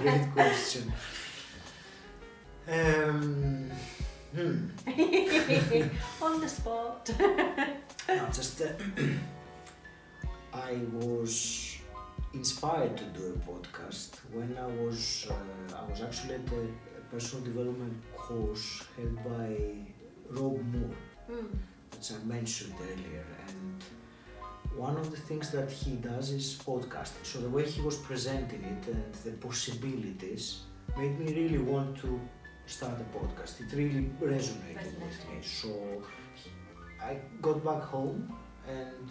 great question. On the spot. No, just I was inspired to do a podcast when I was actually at a personal development course held by Rob Moore, which I mentioned earlier, and one of the things that he does is podcasting. So the way he was presenting it and the possibilities made me really want to start a podcast. It really resonated with me. So I got back home, and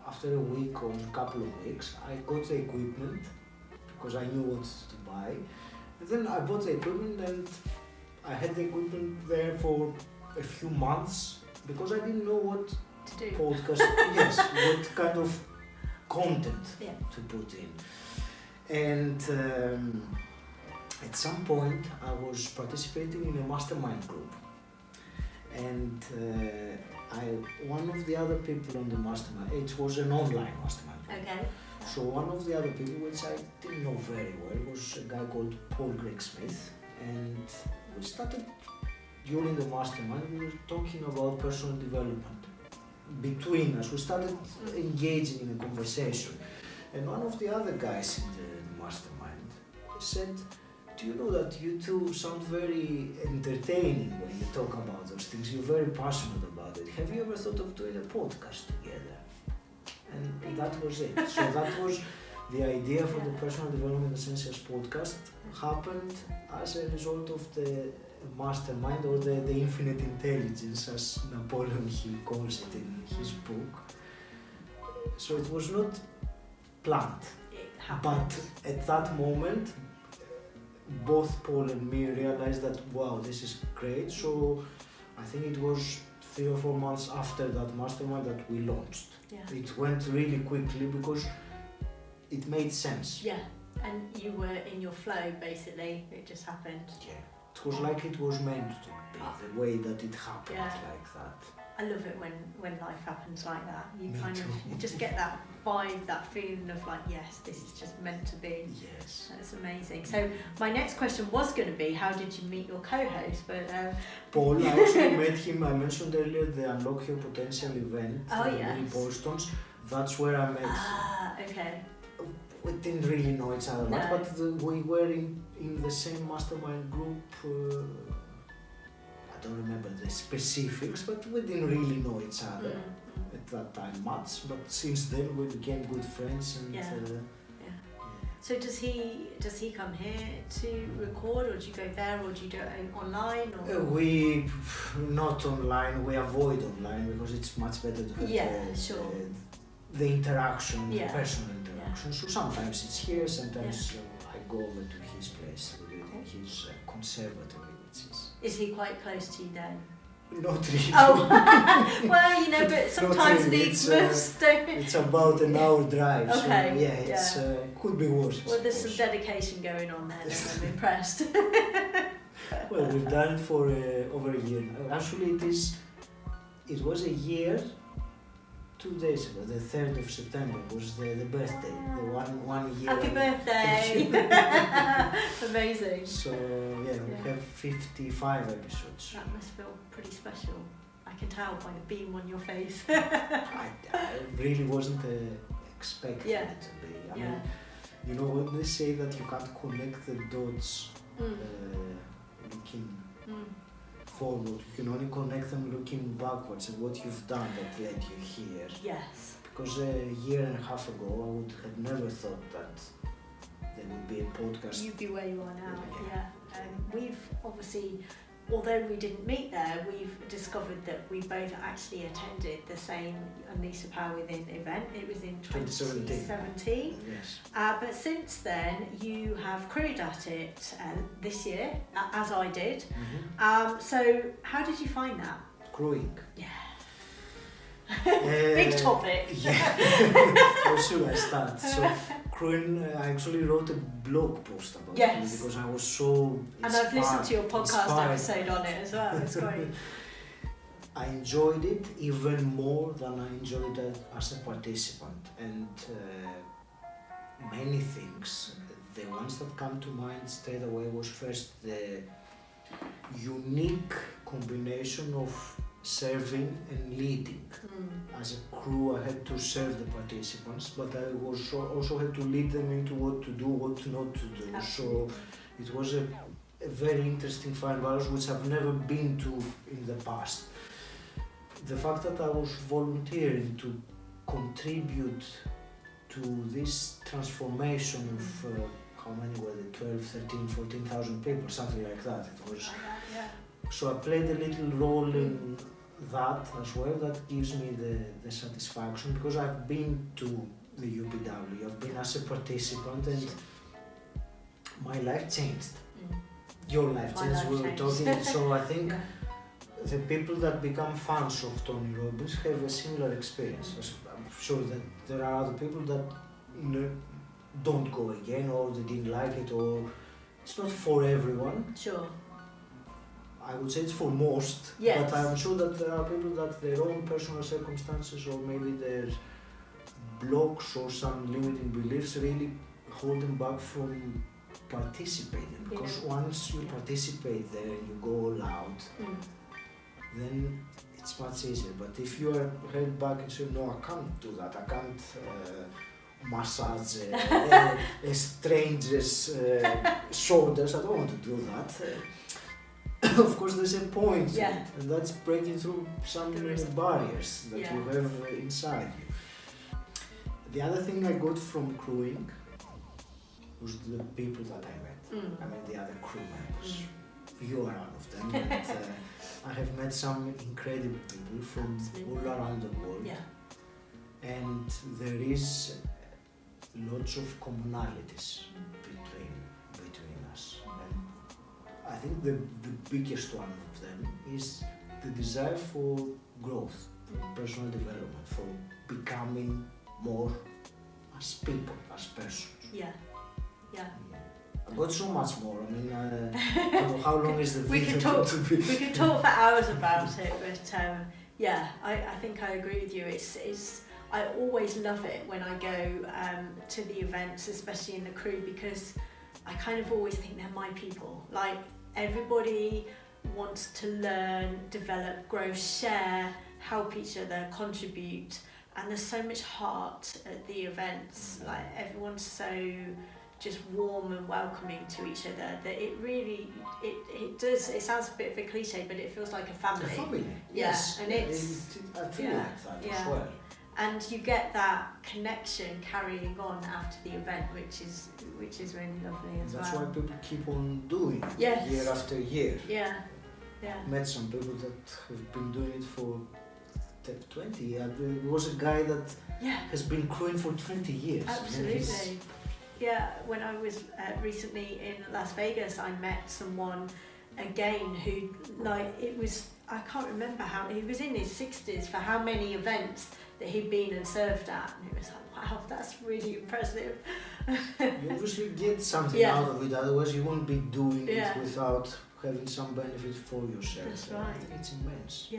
after a week or a couple of weeks, I got the equipment because I knew what to buy. And then I bought the equipment, and I had the equipment there for a few months because I didn't know what to do. Podcast, yes, what kind of content to put in. And at some point I was participating in a mastermind group, and one of the other people on the mastermind, it was an online mastermind group. Okay. So one of the other people, which I didn't know very well, was a guy called Paul Greg Smith, and we started, during the mastermind, we were talking about personal development. Between us, we started engaging in a conversation, and one of the other guys in the mastermind said, "Do you know that you two sound very entertaining when you talk about those things? You're very passionate about it. Have you ever thought of doing a podcast together?" And that was it. So that was the idea for the Personal Development Essentials podcast. Happened as a result of the mastermind, or the infinite intelligence, as Napoleon Hill calls it in his book. So it was not planned, but at that moment both Paul and me realized that, wow, this is great. So I think it was 3 or 4 months after that mastermind that we launched. It went really quickly because it made sense. And you were in your flow, basically. It just happened. It was like it was meant to be, the way that it happened like that. I love it when life happens like that. You you just get that vibe, that feeling of like, yes, this is just meant to be. Yes. That's amazing. So my next question was going to be, how did you meet your co-host? But Paul, I also met him. I mentioned earlier the Unlock Your Potential event in Boston. That's where I met him. Okay. We didn't really know each other much, but we were in the same mastermind group. I don't remember the specifics, but we didn't really know each other at that time much. But since then we became good friends. And So does he come here to record, or do you go there, or do you do it online? Or? We not online. We avoid online because it's much better to have the interaction, the personal interaction. So sometimes it's here, sometimes I go over to his place, his conservatory, which is. Is he quite close to you then? Not really. Oh, well, but sometimes needs must. It's about an hour drive. Okay. So it could be worse. Well, there's some dedication going on there, and I'm impressed. Well, we've done it for over a year now. Actually, it was a year. 2 days ago, the 3rd of September was the birthday, the one year. Happy birthday! Amazing. So we have 55 episodes. That must feel pretty special. I can tell by the beam on your face. I really wasn't expecting it to be. I mean, when they say that you can't connect the dots looking forward, you can only connect them looking backwards and what you've done that led you here. Yes. Because a year and a half ago I would have never thought that there would be a podcast. You'd be where you are now, we've obviously, although we didn't meet there, we've discovered that we both actually attended the same Unleash the Power Within event. It was in 2017. Yes. But since then, you have crewed at it this year, as I did. So how did you find that? Crewing. Yeah. Big topic. How should I start? So, crewing, I actually wrote a blog post about it because I was so inspired. And I've listened to your podcast episode on it as well. It's great. I enjoyed it even more than I enjoyed it as a participant, and many things the ones that come to mind straight away was first the unique combination of serving and leading. As a crew, I had to serve the participants, but I was also had to lead them into what to do, what not to do. Absolutely. So it was a very interesting fine balance which I've never been to in the past. The fact that I was volunteering to contribute to this transformation of how many were there, 12, 13, 14,000 people, something like that. It was. So I played a little role in that as well. That gives me the satisfaction because I've been to the UPW, I've been as a participant and my life changed. Your life changed, we were talking, so I think the people that become fans of Tony Robbins have a similar experience. I'm sure that there are other people that don't go again or they didn't like it or it's not for everyone. Sure. I would say it's for most, yes. But I'm sure that there are people that their own personal circumstances or maybe their blocks or some limiting beliefs really hold them back from participating. Because once you participate there and you go all out, then it's much easier. But if you are held back and say, no, I can't do that, I can't massage a stranger's shoulders, I don't want to do that. Of course, there's a point to it, and that's breaking through some barriers that you have inside you. The other thing I got from crewing was the people that I met. I mean, the other crew members. You are one of them. And, I have met some incredible people from all around the world. And there is lots of commonalities between us. And I think the biggest one of them is the desire for growth, personal development, for becoming more as people, as persons. I've got so much more. I mean, I don't know how long is the video going to be? We could talk for hours about it, but I think I agree with you. I always love it when I go to the events, especially in the crew, because I kind of always think they're my people. Like, everybody wants to learn, develop, grow, share, help each other, contribute, and there's so much heart at the events. Like, everyone's so just warm and welcoming to each other that it really, it does, it sounds a bit of a cliche, but it feels like a family. A family, yes. And it's, I feel like that as well. And you get that connection carrying on after the event, which is really lovely as well. That's why people keep on doing it year after year. Met some people that have been doing it for 20 years. There was a guy that has been crewing for 20 years. Absolutely. When I was recently in Las Vegas, I met someone again who, like, it was, I can't remember how, he was in his 60s for how many events that he'd been and served at, and it was like, wow, that's really impressive. You obviously get something out of it, otherwise you won't be doing it without having some benefit for yourself. That's right. I think it's immense.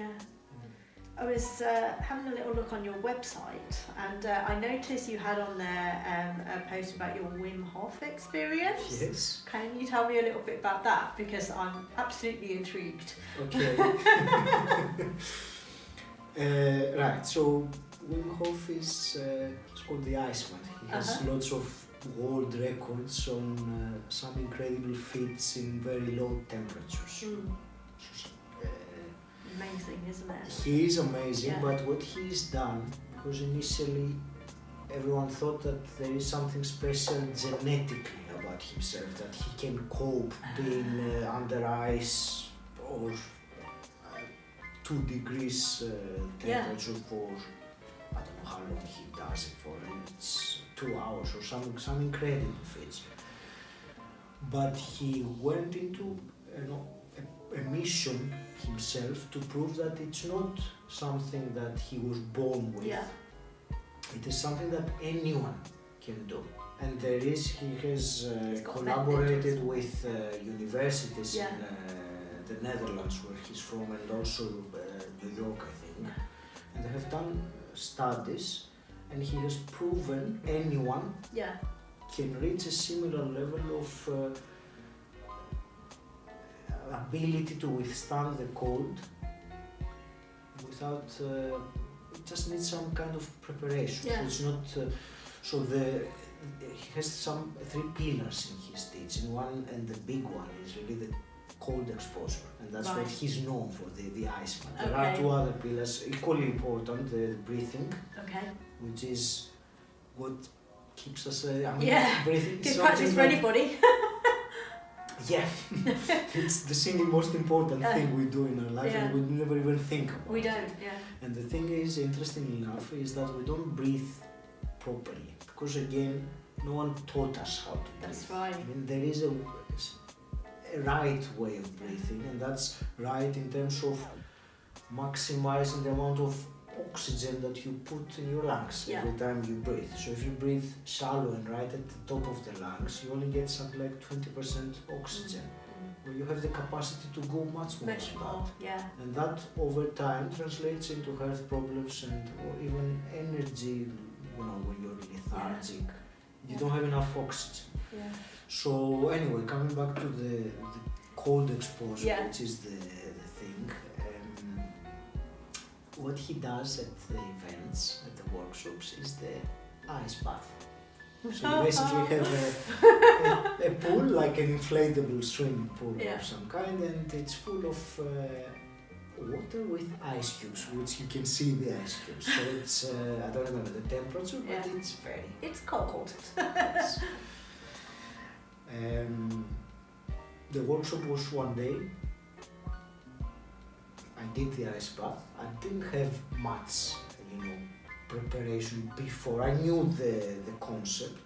I was having a little look on your website, and I noticed you had on there a post about your Wim Hof experience. Yes. Can you tell me a little bit about that? Because I'm absolutely intrigued. Okay. Right, so Wim Hof is it's called the Iceman. He has lots of world records on some incredible feats in very low temperatures. Amazing, isn't it? He is amazing, but what he's done, because initially everyone thought that there is something special genetically about himself, that he can cope being under ice or 2 degrees temperature for, I don't know how long he does it for, it's 2 hours or some incredible feats. But he went into a mission himself to prove that it's not something that he was born with. It is something that anyone can do. And he has collaborated with universities in the Netherlands, where he's from, and also New York, I think. And they have done studies, and he has proven anyone can reach a similar level of ability to withstand the cold without, it just needs some kind of preparation. Yeah. So it's not, he has 3 pillars in his teaching. One, and the big one, is really the cold exposure, and that's what he's known for, the ice bath. There are 2 other pillars equally important, the breathing, which is what keeps us, breathing. Good practice for anybody. Yeah, it's the single most important thing we do in our life, and we never even think about it. We don't, And the thing is, interestingly enough, is that we don't breathe properly, because again, no one taught us how to breathe. That's right. I mean, there is a right way of breathing, and that's right in terms of maximizing the amount of oxygen that you put in your lungs every time you breathe. So if you breathe shallow and right at the top of the lungs, you only get something like 20% oxygen, where you have the capacity to go much more than that. And that over time translates into health problems and or even energy, when you're lethargic, you don't have enough oxygen. So anyway, coming back to the cold exposure, which is the thing, what he does at the events, at the workshops, is the ice bath. So you basically have a pool, like an inflatable swimming pool of some kind, and it's full of water with ice cubes, which you can see the ice cubes. So it's, I don't remember the temperature, but it's cold. Yes. The workshop was one day. I did the ice bath. I didn't have much, preparation before. I knew the concept,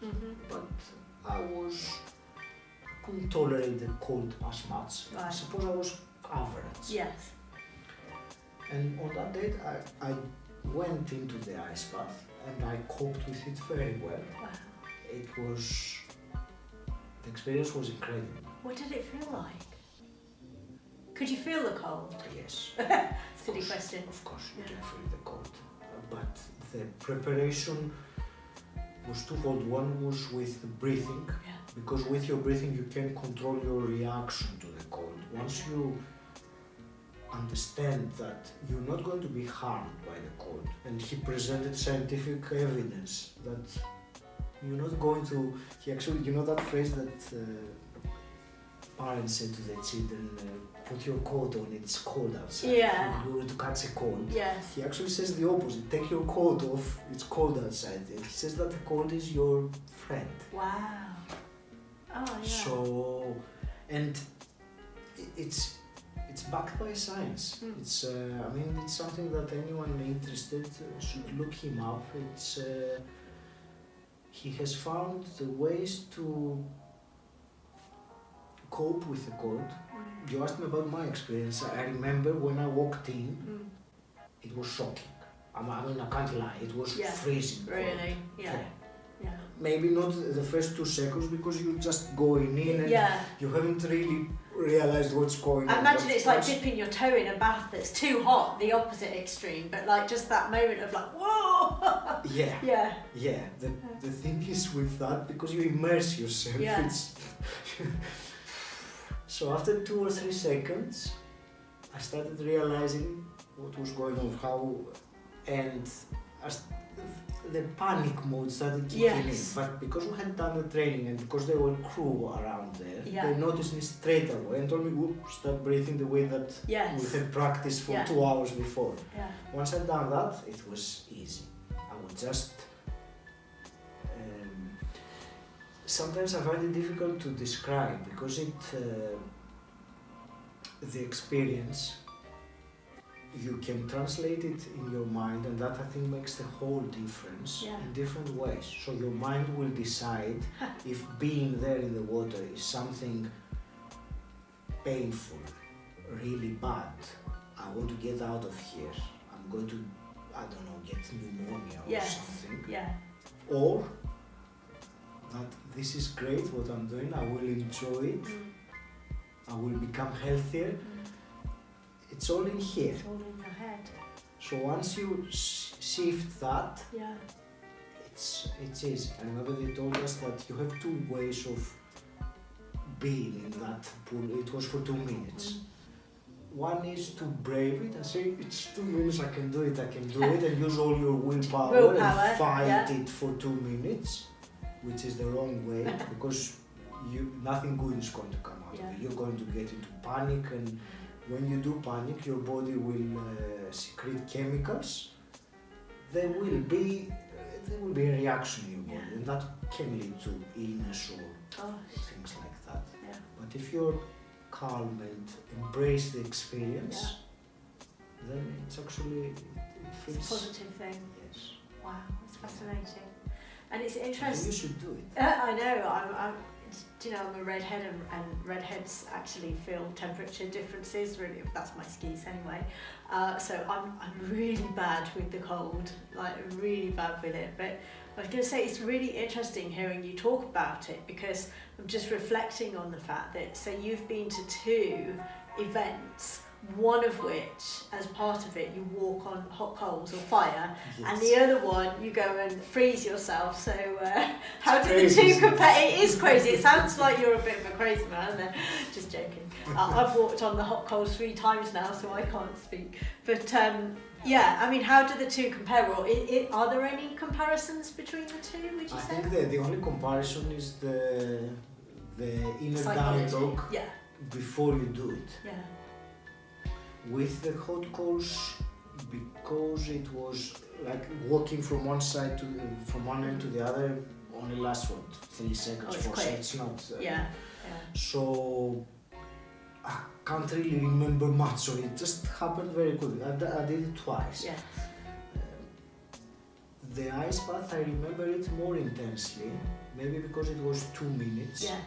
but I couldn't tolerate the cold as much. I suppose I was average. Yes. And on that date, I went into the ice bath and I coped with it very well. Wow. The experience was incredible. What did it feel like? Could you feel the cold? Yes. Silly question. Of course, you can feel the cold. But the preparation was twofold. One was with breathing, because with your breathing you can control your reaction to the cold. Once you understand that you're not going to be harmed by the cold, and he presented scientific evidence that you're not going to, he actually, that phrase that parents say to their children, put your coat on, it's cold outside. You're going to catch a cold. Yes. He actually says the opposite, take your coat off, it's cold outside. He says that the cold is your friend. Wow. Oh, yeah. So, and it's backed by science. It's, it's something that anyone interested should look him up. It's, he has found the ways to cope with the cold. You asked me about my experience. I remember when I walked in, it was shocking. I can't lie, it was freezing cold. Really? Yeah. Maybe not the first 2 seconds, because you're just going in and you haven't really realized what's going on. I imagine it's like dipping your toe in a bath that's too hot, the opposite extreme, but like just that moment of like, whoa! The thing is with that, because you immerse yourself, it's so after 2 or 3 seconds, I started realizing what was going on, and the panic mode started kicking in. But because we had done the training and because there were crew around there, they noticed me straight away and told me, start breathing the way that we had practiced for 2 hours before. Once I'd done that, it was easy. I would just... sometimes I find it difficult to describe, because the experience, you can translate it in your mind, and that I think makes the whole difference in different ways. So your mind will decide if being there in the water is something painful, really bad. I want to get out of here. I'm going to, get pneumonia or something. Or that this is great what I'm doing, I will enjoy it, I will become healthier. It's all in here. It's all in your head. So once you shift that, it's easy. I remember they told us that you have two ways of being in that pool. It was for 2 minutes. One is to brave it and say, it's 2 minutes, I can do it, and use all your willpower and fight it for 2 minutes, which is the wrong way, because nothing good is going to come out of it. You're going to get into panic, and when you do panic, your body will secrete chemicals. There will be a reaction in your body, and that can lead to illness or things like that. Yeah. But if you're calm and embrace the experience, then it's actually it's a positive thing. Yes. Wow, it's fascinating, and it's interesting. You should do it. I know. I'm a redhead, and redheads actually feel temperature differences. Really, that's my excuse anyway. So I'm really bad with the cold, like really bad with it. But I was going to say it's really interesting hearing you talk about it, because I'm just reflecting on the fact that you've been to 2 events, one of which, as part of it, you walk on hot coals or fire, and the other one you go and freeze yourself. So how do the 2 compare? It is crazy. It sounds like you're a bit of a crazy man. Just joking. I've walked on the hot coals 3 times now, so I can't speak. But I mean, how do the 2 compare? Or are there any comparisons between the 2? Would you say? I think the only comparison is the inner dialogue before you do it. Yeah. With the hot coals, because it was like walking from one side from one end to the other, only lasts 3 seconds, 4 seconds. It's not. So I can't really remember much, so it just happened very quickly. I did it twice. Yeah. The ice bath, I remember it more intensely, maybe because it was 2 minutes. Yes.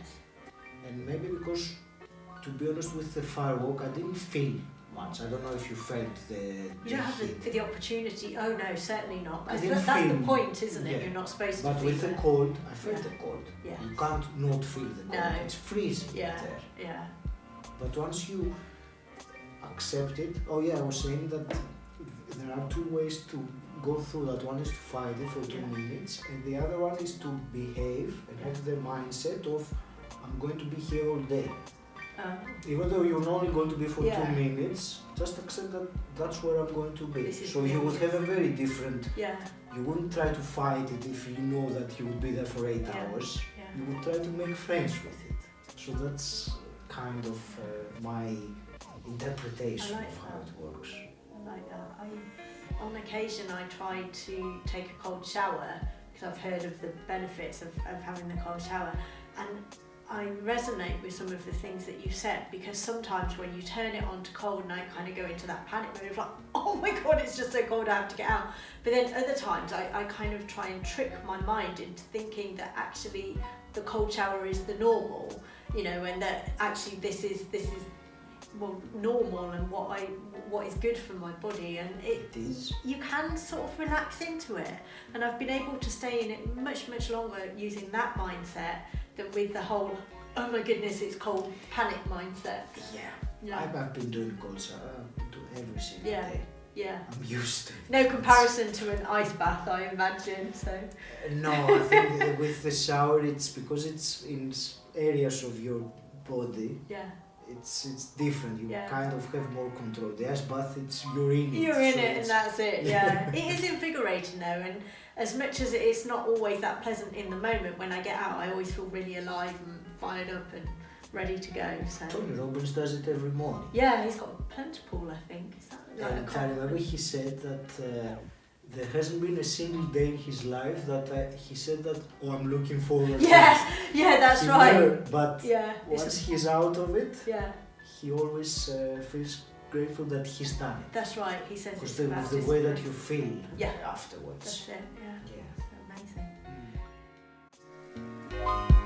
And maybe because, to be honest, with the firewalk, I didn't feel much. I don't know if you felt the You don't have the opportunity. Oh no, certainly not. I Because that's the point, isn't it? You're not supposed to But feel with the cold, I felt the cold. Yeah. You can't not feel the cold. No. It's freezing there. Yeah. But once you accept it, I was saying that there are 2 ways to go through that. One is to fight it for 2 minutes, and the other one is to behave and have the mindset of, I'm going to be here all day. Even though you're only going to be for 2 minutes, just accept that that's where I'm going to be. So you would have a very different, you wouldn't try to fight it if you know that you would be there for 8 hours. You would try to make friends with it. So that's kind of my interpretation of how it works. I like that. On occasion I try to take a cold shower, because I've heard of the benefits of having the cold shower, and I resonate with some of the things that you said, because sometimes when you turn it on to cold and I kind of go into that panic mode of like, oh my god, it's just so cold, I have to get out. But then other times I kind of try and trick my mind into thinking that actually the cold shower is the normal, and that actually this is normal and what is good for my body, and it is. You can sort of relax into it, and I've been able to stay in it much longer using that mindset than with the whole, oh my goodness, it's cold, panic mindset. Yeah. I've been doing cold shower every single day. Yeah. I'm used to it. No comparison to an ice bath, I imagine. So. No, I think with the shower, it's because it's in areas of your body. Yeah. It's different. You kind of have more control. The ice bath, you're in it. You're in it, and that's it. Yeah. It is invigorating though, and as much as it's not always that pleasant in the moment, when I get out, I always feel really alive and fired up and ready to go. So. Tony Robbins does it every morning. Yeah, he's got a plunge pool, I think. Is that like I remember he said that there hasn't been a single day in his life that he said that, I'm looking forward to it. Yeah, that's right. But once he's out of it, he always feels grateful that he's done it. That's right, he says it's about the way that you feel afterwards. That's it, Yeah. Amazing.